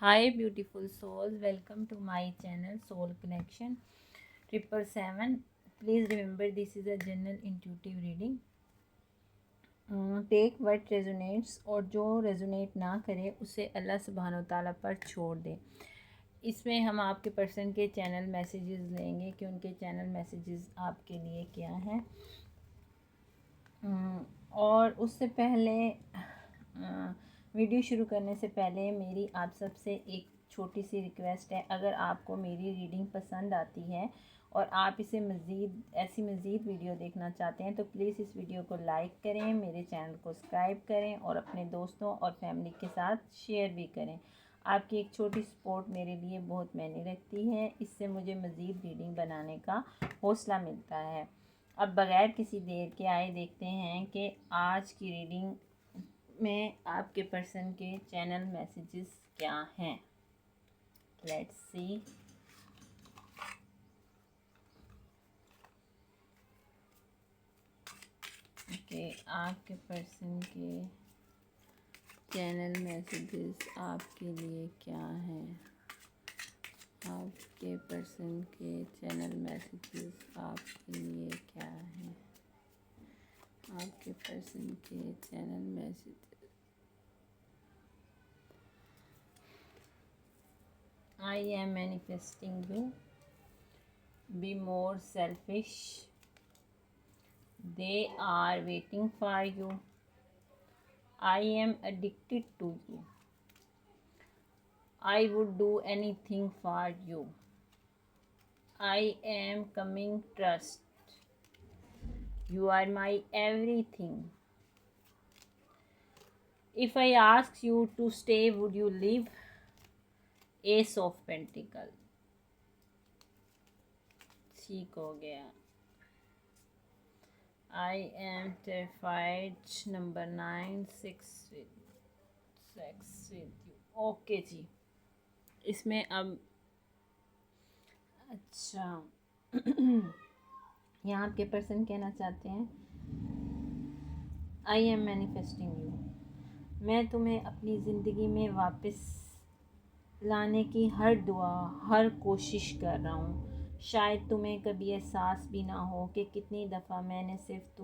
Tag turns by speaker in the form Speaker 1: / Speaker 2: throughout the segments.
Speaker 1: Hi, beautiful souls. Welcome to my channel Soul Connection 777. Please remember this is a general intuitive reading. Take what resonates और जो resonate ना करे उसे अल्लाह सुब्हानो तआला पर छोड़ दे। इसमें हम आपके पर्सन के चैनल मैसेजेस लेंगे कि उनके चैनल मैसेजेस आपके लिए क्या हैं। और उससे पहले वीडियो शुरू करने से पहले मेरी आप सबसे एक छोटी सी रिक्वेस्ट है। अगर आपको मेरी रीडिंग पसंद आती है और आप इसे मज़ीद वीडियो देखना चाहते हैं तो प्लीज़ इस वीडियो को लाइक करें, मेरे चैनल को सब्सक्राइब करें और अपने दोस्तों और फैमिली के साथ शेयर भी करें। आपकी एक छोटी सपोर्ट मेरे लिए बहुत मायने रखती है। इससे मुझे मज़ीद रीडिंग बनाने का हौसला मिलता है। अब बगैर किसी देर के आए देखते हैं कि आज की रीडिंग में आपके पर्सन के चैनल मैसेजेस क्या हैं। Let's see. ओके, आपके पर्सन के चैनल मैसेजेस आपके लिए क्या हैं। आपके पर्सन के चैनल मैसेजेस आपके लिए क्या हैं। आपके पर्सन के channel message. I am manifesting you. Be more selfish. They are waiting for you. I am addicted to you. I would do anything for you. I am coming trust. You are my everything. If I ask you to stay, would you leave? Ace of Pentacle. ठीक हो गया। I am terrified. Number 9. Sex with you. Okay जी। इसमें अब अच्छा यहाँ आपके person कहना चाहते हैं आई एम मैनिफेस्टिंग यू। मैं तुम्हें अपनी ज़िंदगी में वापस लाने की हर दुआ हर कोशिश कर रहा हूँ। शायद तुम्हें कभी एहसास भी ना हो कि कितनी दफ़ा मैंने सिर्फ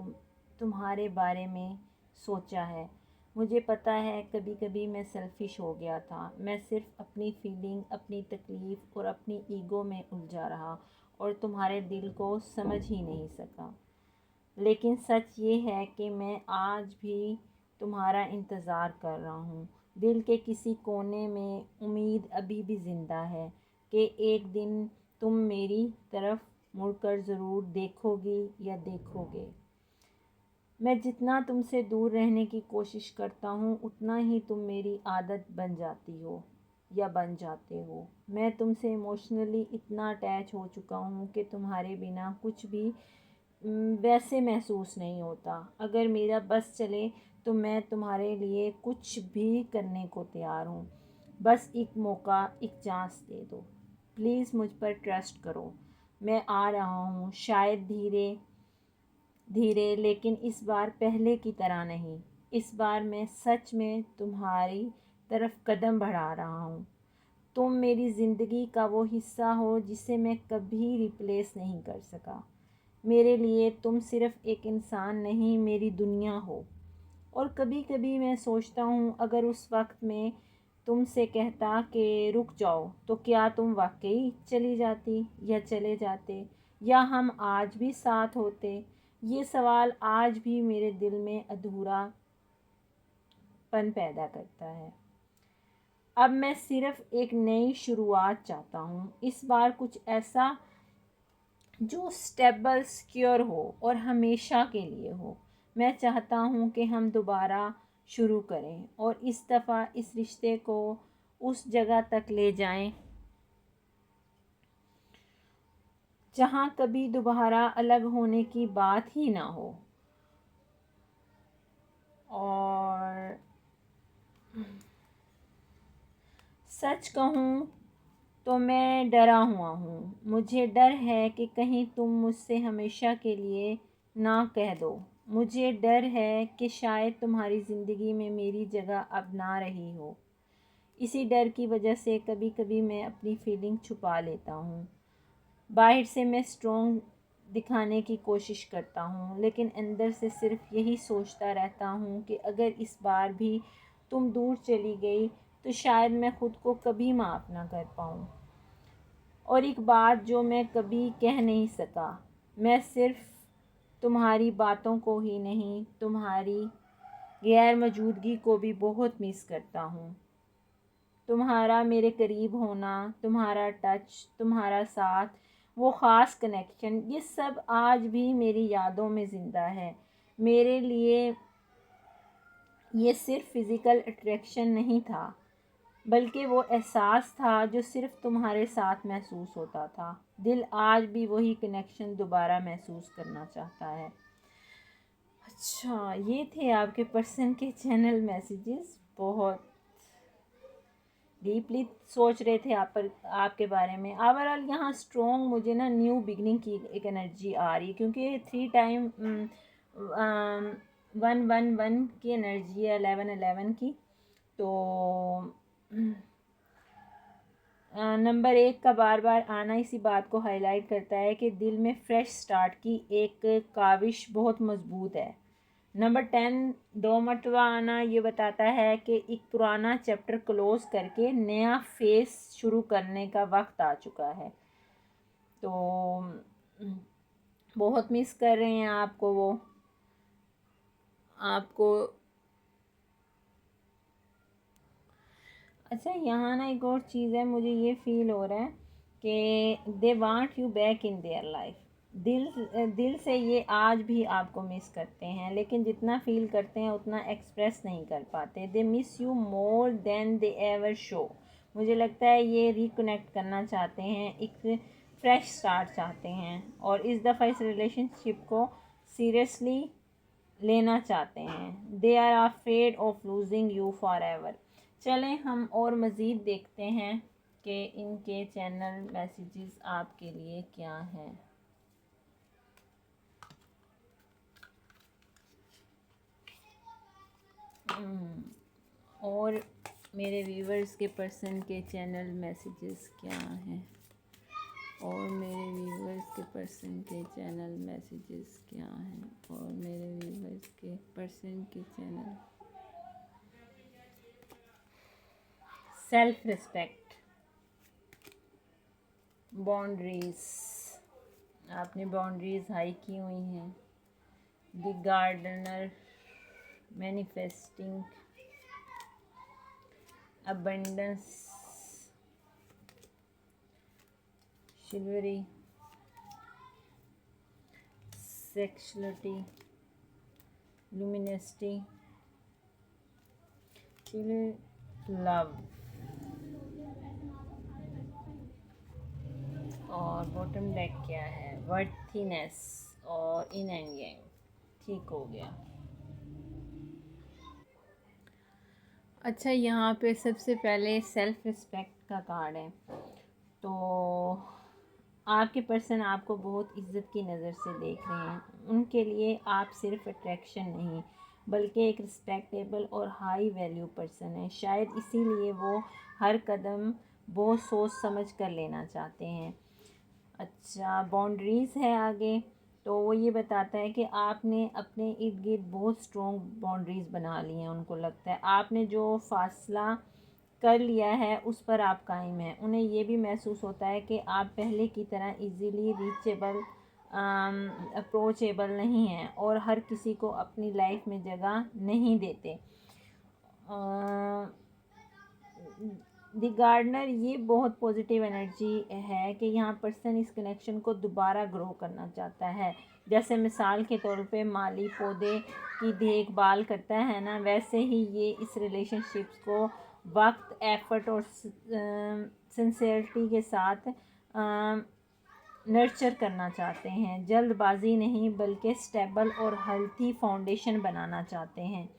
Speaker 1: तुम्हारे बारे में सोचा है। मुझे पता है कभी कभी मैं सेल्फ़िश हो गया था। मैं सिर्फ अपनी फीलिंग, अपनी तकलीफ़ और अपनी ईगो में उलझा रहा और तुम्हारे दिल को समझ ही नहीं सका। लेकिन सच ये है कि मैं आज भी तुम्हारा इंतज़ार कर रहा हूँ। दिल के किसी कोने में उम्मीद अभी भी ज़िंदा है कि एक दिन तुम मेरी तरफ मुड़कर ज़रूर देखोगी या देखोगे। मैं जितना तुमसे दूर रहने की कोशिश करता हूँ उतना ही तुम मेरी आदत बन जाती हो या बन जाते हो। मैं तुमसे इमोशनली इतना अटैच हो चुका हूँ कि तुम्हारे बिना कुछ भी वैसे महसूस नहीं होता। अगर मेरा बस चले तो मैं तुम्हारे लिए कुछ भी करने को तैयार हूँ। बस एक मौका, एक चांस दे दो। प्लीज़ मुझ पर ट्रस्ट करो। मैं आ रहा हूँ, शायद धीरे धीरे, लेकिन इस बार पहले की तरह नहीं। इस बार मैं सच में तुम्हारी तरफ कदम बढ़ा रहा हूँ। तुम मेरी ज़िंदगी का वो हिस्सा हो जिसे मैं कभी रिप्लेस नहीं कर सका। मेरे लिए तुम सिर्फ़ एक इंसान नहीं, मेरी दुनिया हो। और कभी कभी मैं सोचता हूँ अगर उस वक्त में तुमसे कहता कि रुक जाओ तो क्या तुम वाकई चली जाती या चले जाते, या हम आज भी साथ होते। ये सवाल आज भी मेरे दिल में अधूरापन पैदा करता है। अब मैं सिर्फ एक नई शुरुआत चाहता हूँ। इस बार कुछ ऐसा जो स्टेबल, सिक्योर हो और हमेशा के लिए हो। मैं चाहता हूँ कि हम दोबारा शुरू करें और इस दफ़ा इस रिश्ते को उस जगह तक ले जाएं जहाँ कभी दोबारा अलग होने की बात ही ना हो। और सच कहूँ तो मैं डरा हुआ हूँ। मुझे डर है कि कहीं तुम मुझसे हमेशा के लिए ना कह दो। मुझे डर है कि शायद तुम्हारी ज़िंदगी में मेरी जगह अब ना रही हो। इसी डर की वजह से कभी कभी मैं अपनी फीलिंग छुपा लेता हूँ। बाहर से मैं स्ट्रॉन्ग दिखाने की कोशिश करता हूँ, लेकिन अंदर से सिर्फ यही सोचता रहता हूँ कि अगर इस बार भी तुम दूर चली गई तो शायद मैं ख़ुद को कभी माफ़ ना कर पाऊँ। और एक बात जो मैं कभी कह नहीं सका, मैं सिर्फ तुम्हारी बातों को ही नहीं, तुम्हारी गैर मौजूदगी को भी बहुत मिस करता हूँ। तुम्हारा मेरे करीब होना, तुम्हारा टच, तुम्हारा साथ, वो ख़ास कनेक्शन, ये सब आज भी मेरी यादों में ज़िंदा है। मेरे लिए ये सिर्फ फ़िज़िकल अट्रैक्शन नहीं था, बल्कि वो एहसास था जो सिर्फ तुम्हारे साथ महसूस होता था। दिल आज भी वही कनेक्शन दोबारा महसूस करना चाहता है। अच्छा, ये थे आपके पर्सन के चैनल मैसेजेस। बहुत डीपली सोच रहे थे आप पर, आपके बारे में। ओवरऑल यहाँ स्ट्रॉन्ग मुझे ना न्यू बिगनिंग की एक एनर्जी आ रही है, क्योंकि 3 टाइम 1 1 1 की एनर्जी है, 11 11 की। तो नंबर 1 का बार बार आना इसी बात को हाईलाइट करता है कि दिल में फ्रेश स्टार्ट की एक काविश बहुत मजबूत है। नंबर 10 2 मरतबा आना ये बताता है कि एक पुराना चैप्टर क्लोज़ करके नया फेस शुरू करने का वक्त आ चुका है। तो बहुत मिस कर रहे हैं आपको वो, आपको। अच्छा, यहाँ ना एक और चीज़ है, मुझे ये फ़ील हो रहा है कि they want you back in their life. दिल से ये आज भी आपको मिस करते हैं, लेकिन जितना फ़ील करते हैं उतना एक्सप्रेस नहीं कर पाते। They miss you more than they ever show. मुझे लगता है ये रिकनेक्ट करना चाहते हैं, एक फ्रेश स्टार्ट चाहते हैं, और इस दफ़ा इस रिलेशनशिप को सीरियसली लेना चाहते हैं। They are afraid of losing you forever एवर। चलें हम और मज़ीद देखते हैं कि इनके चैनल मैसेजेस आपके लिए क्या हैं। और मेरे व्यूवर्स के पर्सन के चैनल मैसेजेस क्या हैं, और मेरे व्यूवर्स के पर्सन के चैनल मैसेजेस क्या हैं, और मेरे व्यूवर्स के पर्सन के चैनल। सेल्फ रिस्पेक्ट, बाउंड्रीज, आपने बाउंड्रीज हाई की हुई हैं। The gardener, manifesting, abundance, chivalry, sexuality, luminosity, love, और बॉटम डेक क्या है, वर्थीनेस और इन एंड yang। ठीक हो गया। अच्छा, यहाँ पे सबसे पहले सेल्फ रिस्पेक्ट का कार्ड है। तो आपके पर्सन आपको बहुत इज़्ज़त की नज़र से देख रहे हैं। उनके लिए आप सिर्फ अट्रैक्शन नहीं, बल्कि एक रिस्पेक्टेबल और हाई वैल्यू पर्सन है। शायद इसीलिए वो हर कदम बहुत सोच समझ कर लेना चाहते हैं। अच्छा, बाउंड्रीज़ है आगे। तो वो ये बताता है कि आपने अपने इर्द गिर्द बहुत स्ट्रॉन्ग बाउंड्रीज़ बना ली हैं। उनको लगता है आपने जो फ़ासला कर लिया है उस पर आप कायम हैं। उन्हें ये भी महसूस होता है कि आप पहले की तरह इजीली रीचेबल, अप्रोचेबल नहीं हैं, और हर किसी को अपनी लाइफ में जगह नहीं देते। द गार्डनर ये बहुत पॉजिटिव एनर्जी है कि यहाँ पर्सन इस कनेक्शन को दोबारा ग्रो करना चाहता है। जैसे मिसाल के तौर पे माली पौधे की देखभाल करता है ना, वैसे ही ये इस रिलेशनशिप्स को वक्त, एफर्ट और सिंसियरिटी के साथ नर्चर करना चाहते हैं। जल्दबाजी नहीं, बल्कि स्टेबल और हेल्थी फाउंडेशन बनाना चाहते हैं।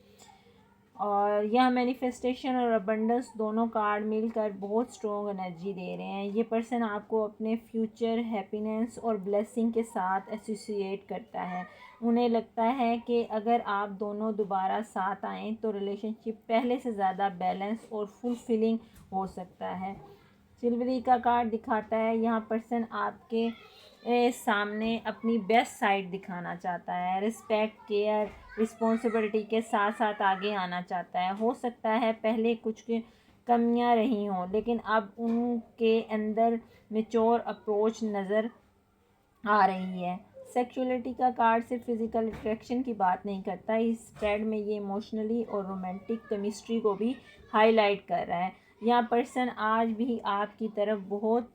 Speaker 1: और यह मैनिफेस्टेशन और अबंडेंस दोनों कार्ड मिलकर बहुत स्ट्रॉन्ग एनर्जी दे रहे हैं। ये पर्सन आपको अपने फ्यूचर हैप्पीनेस और ब्लेसिंग के साथ एसोसिएट करता है। उन्हें लगता है कि अगर आप दोनों दोबारा साथ आएँ तो रिलेशनशिप पहले से ज़्यादा बैलेंस और फुलफिलिंग हो सकता है। चिलवरी का कार्ड दिखाता है यहाँ पर्सन आपके सामने अपनी बेस्ट साइड दिखाना चाहता है, रिस्पेक्ट, केयर, रिस्पॉन्सिबिलिटी के साथ साथ आगे आना चाहता है। हो सकता है पहले कुछ कमियां रही हों, लेकिन अब उनके अंदर मैच्योर अप्रोच नज़र आ रही है। सेक्सुअलिटी का कार्ड सिर्फ फिज़िकल अट्रैक्शन की बात नहीं करता, इस स्प्रेड में ये इमोशनली और रोमांटिक केमिस्ट्री को भी हाईलाइट कर रहा है। यहाँ पर्सन आज भी आपकी तरफ बहुत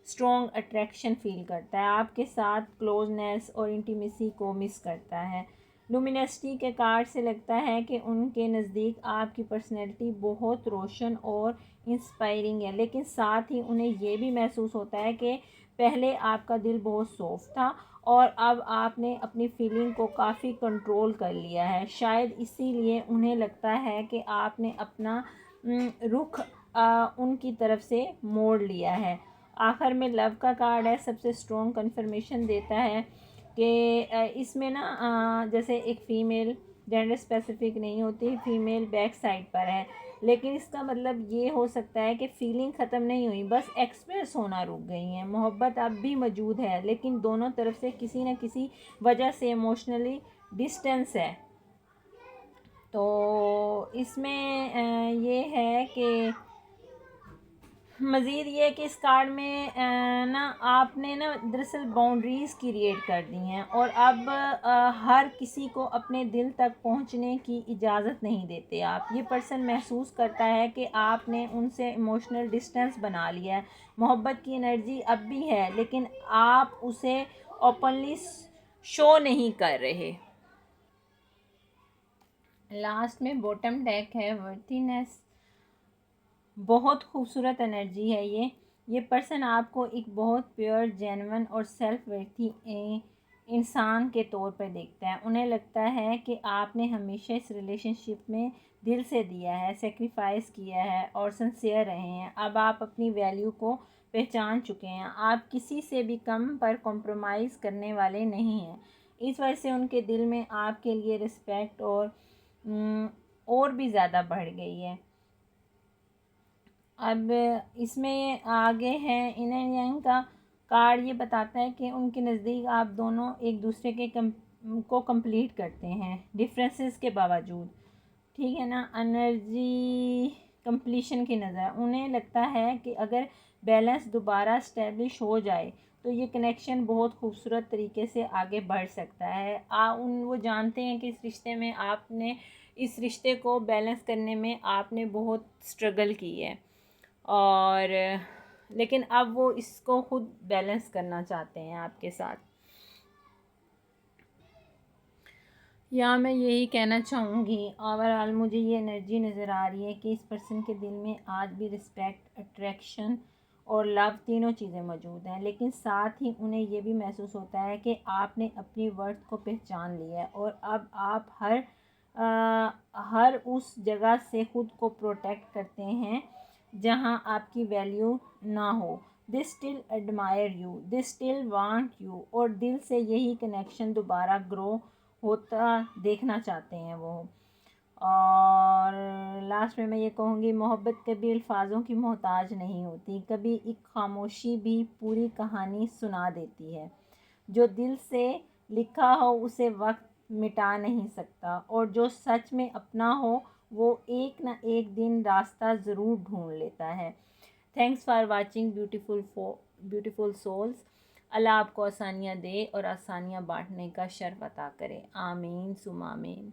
Speaker 1: स्ट्रॉन्ग अट्रैक्शन फील करता है, आपके साथ क्लोजनेस और इंटीमेसी को मिस करता है। लुमिनसिटी के कार्ड से लगता है कि उनके नज़दीक आपकी पर्सनैलिटी बहुत रोशन और इंस्पायरिंग है, लेकिन साथ ही उन्हें ये भी महसूस होता है कि पहले आपका दिल बहुत सॉफ्ट था और अब आपने अपनी फीलिंग को काफ़ी कंट्रोल कर लिया है। शायद इसीलिए उन्हें लगता है कि आपने अपना रुख उनकी तरफ से मोड़ लिया है। आखिर में लव का कार्ड है, सबसे स्ट्रॉन्ग कन्फर्मेशन देता है कि इसमें ना जैसे एक फ़ीमेल, जेंडर स्पेसिफिक नहीं होती, फीमेल बैक साइड पर है, लेकिन इसका मतलब ये हो सकता है कि फीलिंग ख़त्म नहीं हुई, बस एक्सप्रेस होना रुक गई हैं। मोहब्बत अब भी मौजूद है, लेकिन दोनों तरफ से किसी न किसी वजह से इमोशनली डिस्टेंस है। तो इसमें ये है कि मज़ीद ये कि इस कार्ड में ना आपने ना दरअसल बाउंड्रीज़ क्रिएट कर दी हैं और अब हर किसी को अपने दिल तक पहुंचने की इजाज़त नहीं देते आप। ये पर्सन महसूस करता है कि आपने उनसे इमोशनल डिस्टेंस बना लिया है। मोहब्बत की एनर्जी अब भी है, लेकिन आप उसे ओपनली शो नहीं कर रहे। लास्ट में बॉटम डेक है वर्थीनेस। बहुत खूबसूरत एनर्जी है ये पर्सन आपको एक बहुत प्योर, जेन्युइन और सेल्फ वर्थी इंसान के तौर पर देखता है। उन्हें लगता है कि आपने हमेशा इस रिलेशनशिप में दिल से दिया है, सेक्रीफाइस किया है और सिंसियर रहे हैं। अब आप अपनी वैल्यू को पहचान चुके हैं, आप किसी से भी कम पर कॉम्प्रोमाइज़ करने वाले नहीं हैं। इस वजह से उनके दिल में आपके लिए रिस्पेक्ट और भी ज़्यादा बढ़ गई है। अब इसमें आगे है इनर यंग का कार्ड। ये बताता है कि उनके नज़दीक आप दोनों एक दूसरे के को कंप्लीट करते हैं डिफरेंसेस के बावजूद, ठीक है ना। एनर्जी कंप्लीशन की नज़र उन्हें लगता है कि अगर बैलेंस दोबारा इस्टेब्लिश हो जाए तो ये कनेक्शन बहुत खूबसूरत तरीके से आगे बढ़ सकता है। वो जानते हैं कि इस रिश्ते को बैलेंस करने में आपने बहुत स्ट्रगल की है और लेकिन अब वो इसको खुद बैलेंस करना चाहते हैं आपके साथ। या मैं यही कहना चाहूँगी, ओवरऑल मुझे ये एनर्जी नज़र आ रही है कि इस पर्सन के दिल में आज भी रिस्पेक्ट, अट्रैक्शन और लव तीनों चीज़ें मौजूद हैं, लेकिन साथ ही उन्हें ये भी महसूस होता है कि आपने अपनी वर्थ को पहचान लिया है और अब आप हर उस जगह से ख़ुद को प्रोटेक्ट करते हैं जहाँ आपकी वैल्यू ना हो। They still admire you, they still want you और दिल से यही कनेक्शन दोबारा ग्रो होता देखना चाहते हैं वो। और लास्ट में मैं ये कहूँगी, मोहब्बत कभी अल्फाजों की मोहताज नहीं होती, कभी एक खामोशी भी पूरी कहानी सुना देती है। जो दिल से लिखा हो उसे वक्त मिटा नहीं सकता और जो सच में अपना हो वो एक ना एक दिन रास्ता ज़रूर ढूंढ लेता है। Thanks for watching beautiful souls. अल्लाह आपको आसानियाँ दे और आसानियाँ बांटने का शर्फ अता करे। आमीन सुम आमीन।